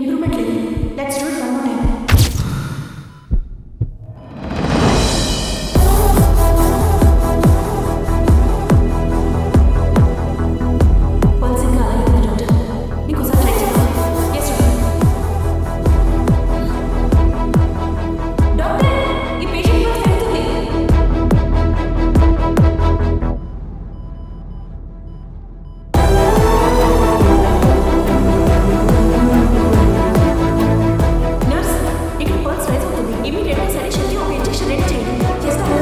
Improvement లేదు. Let's do it one more time. Pulse ఇంకా అలాగే ఉంది డాక్టర్. ఇంకోసారి ట్రై చేద్దాం. Yes doctor. డాక్టర్, ఈ పేషెంట్ పల్స్ పెరుగుతుంది. నర్స్, ఇక్కడ పల్స్ రైజ్ అవుతుంది. ఇమీడియట్గా సరేషన్కి ఒక ఇంజెక్షన్ రెడీ చేయండి. చేస్తాను.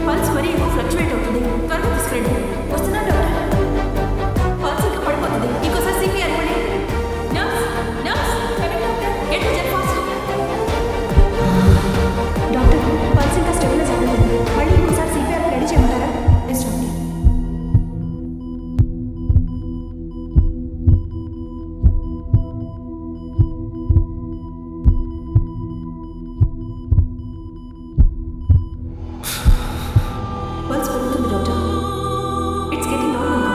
పల్స్ మరీ ఎక్కువ ఫ్లక్చువేట్ అవుతుంది. త్వరగా తీసుకురండి. వస్తున్నా డాక్టర్. పల్స్ ఇంకా పడిపోతుంది. ఇంకోసారి సిపిఆర్ ఇవ్వండి. Nurse, nurse, coming doctor. Get the jet fast. Doctor, pulse ఇంకా స్టెబిలైజ్ అవుతుంది. మళ్ళీ ఇంకోసారి సిపిఆర్ రెడీ చేయమంటారా? Yes doctor. పల్స్ పెరుగుతుంది doctor. It's getting normal now.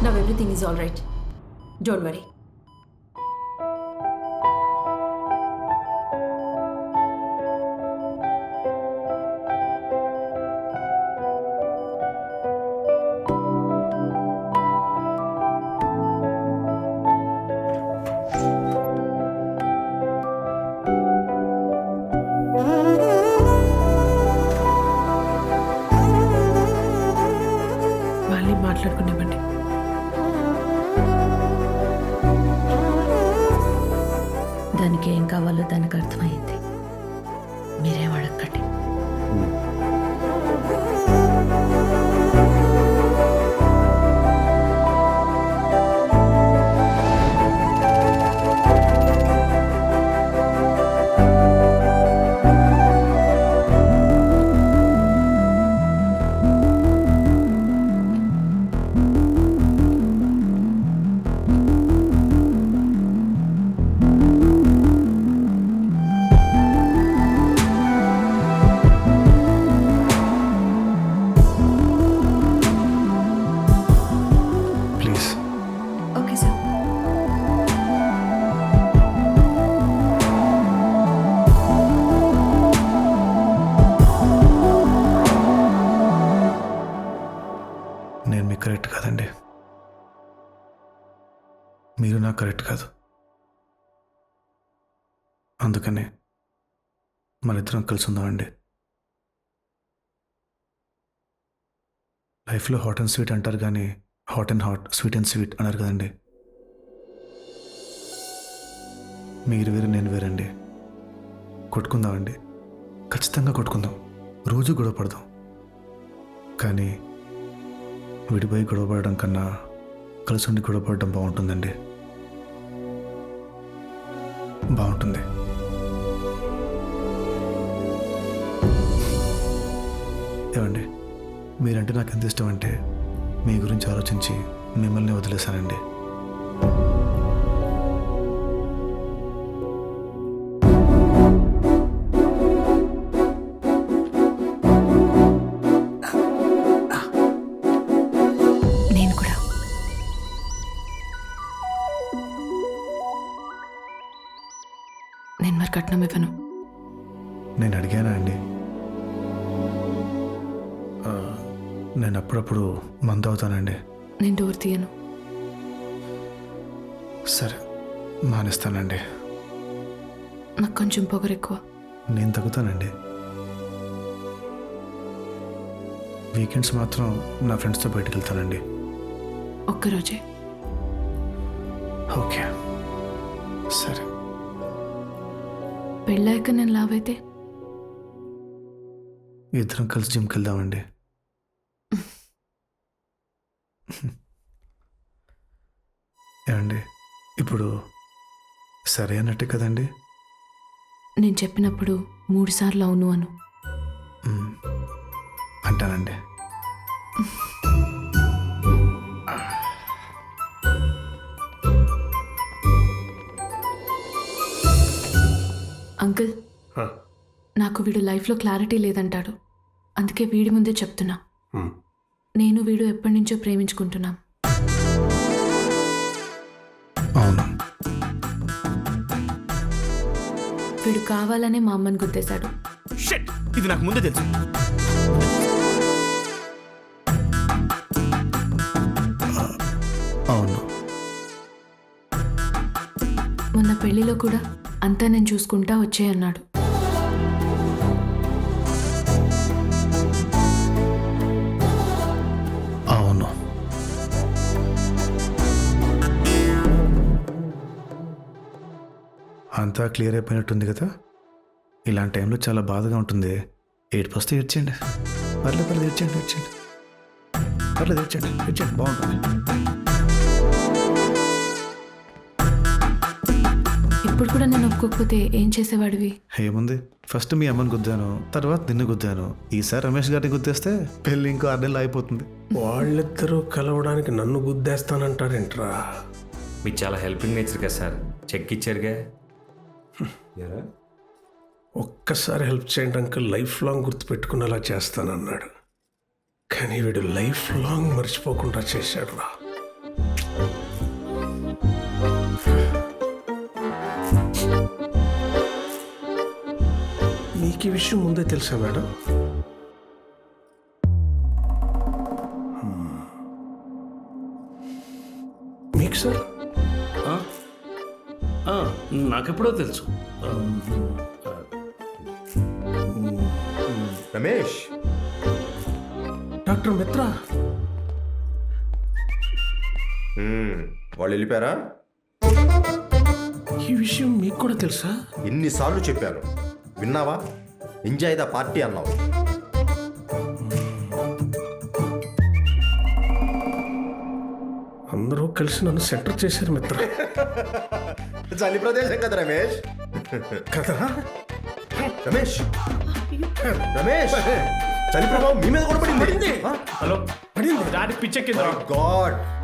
Now everything is all right. Don't worry. వాళ్ళని మాట్లాడుకునేవ్వండి. దానికి ఏం కావాలో దానికి అర్థమైంది. మీరేం అడగండి. ప్లీజ్. Okay sir. నేను మీకు కరెక్ట్ కాదండి. మీరు నాకు కరెక్ట్ కాదు. అందుకనే మన ఇద్దరం కలిసి ఉందామండి. లైఫ్లో హాట్ అండ్ స్వీట్ అంటారు కానీ hot and hot, sweet and sweet అన్నారు కదండి. మీరు వేరు, నేను వేరండి. కొట్టుకుందామండి. ఖచ్చితంగా కొట్టుకుందాం. రోజు గొడవ పడదాం. కానీ విడిపోయి గొడవ పడడం కన్నా కలిసి ఉండి గొడవ పడడం బాగుంటుందండి. బాగుంటుంది. ఏమండి, మీరంటే నాకు ఎంత ఇష్టం అంటే మీ గురించి ఆలోచించి మిమ్మల్ని వదిలేశానండి. నేను కూడా. నేను మరి కట్నం ఇవ్వను. నేను అడిగానా అండి? నేను అప్పుడప్పుడు మందు అవుతానండి. నేను డోర్ తీయను. సరే, మానేస్తానండి. నాకు కొంచెం పొగరు ఎక్కువ. నేను తగ్గుతానండి. వీకెండ్స్ మాత్రం నా ఫ్రెండ్స్తో బయటికి వెళ్తానండి. ఒక్కరోజే. ఓకే, సరే. పెళ్ళాక నేను లావైతే ఇద్దరం కలిసి జిమ్కి వెళ్దామండి. ఏమండి ఇప్పుడు సరే అన్నట్టే కదండి? నేను చెప్పినప్పుడు 3 సార్లు అవును అను. అంటానండి. అంకుల్, నాకు వీడు లైఫ్లో క్లారిటీ లేదంటాడు. అందుకే వీడి ముందే చెప్తున్నా. నేను వీడు ఎప్పటి నుంచో ప్రేమించుకుంటున్నాం. అవును. వీడు కావాలనే మా అమ్మని గుద్దేశాడు. షిట్, ఇది నాకు ముందే తెలుసు. అవును. మొన్న పెళ్లిలో కూడా అంతా నేను చూసుకుంటా వచ్చేయన్నాడు. అవును. అంతా క్లియర్ అయిపోయినట్టుంది కదా? ఇలాంటి టైంలో చాలా బాధగా ఉంటుంది. ఏడుపు వస్తే ఏడ్చండి. పర్లేదు ఏడ్చండి. పర్లేదు ఏడ్చండి బాగుంటుంది. ఇప్పుడు కూడా నేను ఒప్పుకోకపోతే ఏం చేసేవాడివి? ఏముంది, ఫస్ట్ మీ అమ్మని గుద్దాను, తర్వాత నిన్ను గుద్దాను. ఈసారి రమేష్ గారిని గుద్దేస్తే పెళ్ళి ఇంకో 6 నెలలు అయిపోతుంది. వాళ్ళిద్దరూ కలవడానికి నన్ను గుద్దేస్తానంటారేంట్రా? మీకు చాలా హెల్పింగ్ నేచర్ కదా సార్, చెక్ ఇచ్చారుగా. ఒక్కసారి హెల్ప్ చేయండి అంకుల్, లైఫ్ లాంగ్ గుర్తుపెట్టుకునేలా చేస్తానన్నాడు. కానీ వీడు లైఫ్ లాంగ్ మర్చిపోకుండా చేశాడు రా. మీకు ఈ విషయం ముందే తెలుసా మేడం? మీకు సార్? నాకెప్పుడో తెలుసు. రమేష్, డాక్టర్ మిత్ర, వాళ్ళు వెళ్ళిపోయారా? ఈ విషయం మీకు కూడా తెలుసా? ఎన్నిసార్లు చెప్పాను, విన్నావా? ఎంజాయ్ ద పార్టీ అన్నావు. అందరూ కలిసి నన్ను సెంటర్ చేశారు మిత్ర. చలి ప్రదేశం కదా రమేష్. కదా రమేష్, చలి ప్రభావం మీ మీద కూడా పడింది. Hello, daddy పిచ్చెక్కింది. గాడ్,